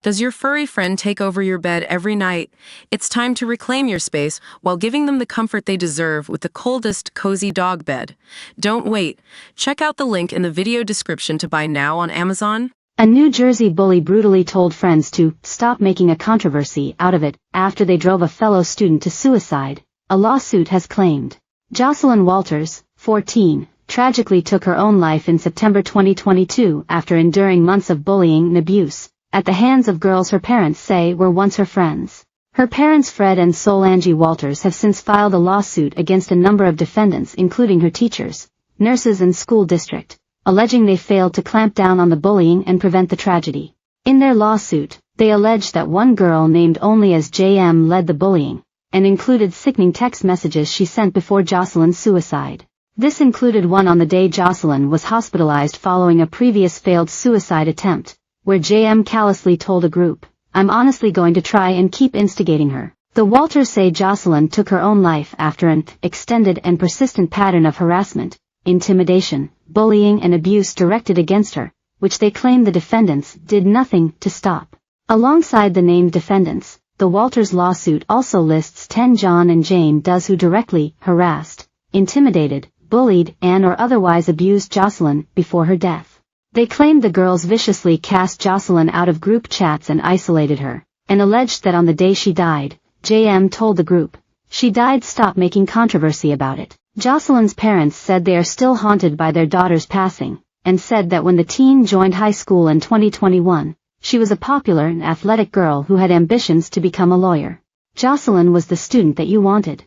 Does your furry friend take over your bed every night? It's time to reclaim your space while giving them the comfort they deserve with the coldest, cozy dog bed. Don't wait. Check out the link in the video description to buy now on Amazon. A New Jersey bully brutally told friends to stop making a controversy out of it after they drove a fellow student to suicide, a lawsuit has claimed. Jocelyn Walters, 14, tragically took her own life in September 2022 after enduring months of bullying and abuse at the hands of girls her parents say were once her friends. Her parents Fred and Solange Walters have since filed a lawsuit against a number of defendants including her teachers, nurses and school district, alleging they failed to clamp down on the bullying and prevent the tragedy. In their lawsuit, they allege that one girl named only as JM led the bullying, and included sickening text messages she sent before Jocelyn's suicide. This included one on the day Jocelyn was hospitalized following a previous failed suicide attempt, where JM callously told a group, "I'm honestly going to try and keep instigating her." The Walters say Jocelyn took her own life after an extended and persistent pattern of harassment, intimidation, bullying and abuse directed against her, which they claim the defendants did nothing to stop. Alongside the named defendants, the Walters lawsuit also lists 10 John and Jane Does who directly harassed, intimidated, bullied and or otherwise abused Jocelyn before her death. They claimed the girls viciously cast Jocelyn out of group chats and isolated her, and alleged that on the day she died, JM told the group, "She died, stop making controversy about it." Jocelyn's parents said they are still haunted by their daughter's passing, and said that when the teen joined high school in 2021, she was a popular and athletic girl who had ambitions to become a lawyer. Jocelyn was the student that you wanted.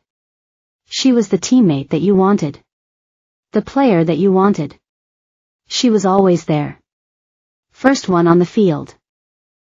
She was the teammate that you wanted. The player that you wanted. She was always there. First one on the field.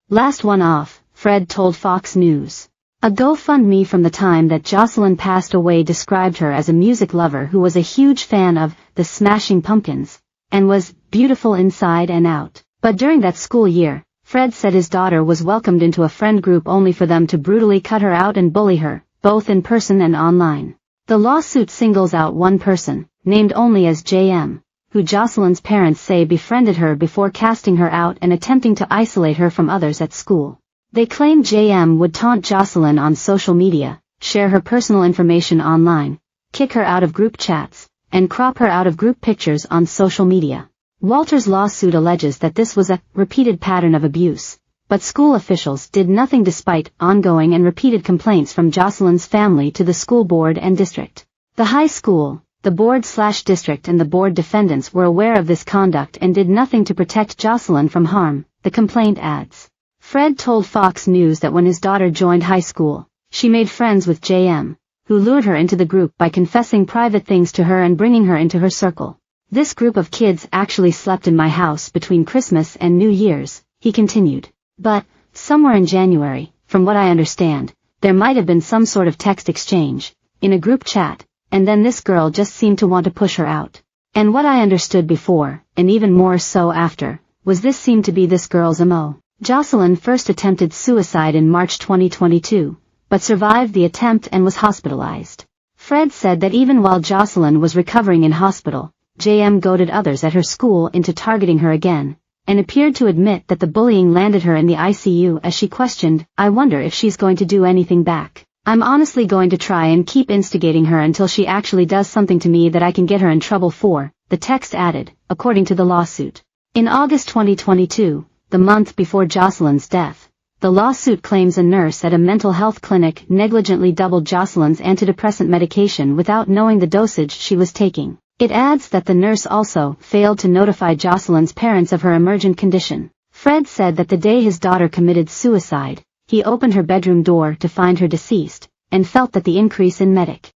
Last one off, Fred told Fox News. A GoFundMe from the time that Jocelyn passed away described her as a music lover who was a huge fan of the Smashing Pumpkins, and was beautiful inside and out. But during that school year, Fred said his daughter was welcomed into a friend group only for them to brutally cut her out and bully her, both in person and online. The lawsuit singles out one person, named only as JM, who Jocelyn's parents say befriended her before casting her out and attempting to isolate her from others at school. They claim JM would taunt Jocelyn on social media, share her personal information online, kick her out of group chats, and crop her out of group pictures on social media. Walters' lawsuit alleges that this was a repeated pattern of abuse, but school officials did nothing despite ongoing and repeated complaints from Jocelyn's family to the school board and district. The high school, the board/district and the board defendants were aware of this conduct and did nothing to protect Jocelyn from harm, the complaint adds. Fred told Fox News that when his daughter joined high school, she made friends with JM, who lured her into the group by confessing private things to her and bringing her into her circle. "This group of kids actually slept in my house between Christmas and New Year's," he continued. "But, somewhere in January, from what I understand, there might have been some sort of text exchange, in a group chat, and then this girl just seemed to want to push her out. And what I understood before, and even more so after, was this seemed to be this girl's MO." Jocelyn first attempted suicide in March 2022, but survived the attempt and was hospitalized. Fred said that even while Jocelyn was recovering in hospital, JM goaded others at her school into targeting her again, and appeared to admit that the bullying landed her in the ICU as she questioned, "I wonder if she's going to do anything back. I'm honestly going to try and keep instigating her until she actually does something to me that I can get her in trouble for," the text added, according to the lawsuit. In August 2022, the month before Jocelyn's death, the lawsuit claims a nurse at a mental health clinic negligently doubled Jocelyn's antidepressant medication without knowing the dosage she was taking. It adds that the nurse also failed to notify Jocelyn's parents of her emergent condition. Fred said that the day his daughter committed suicide, he opened her bedroom door to find her deceased, and felt that the increase in medic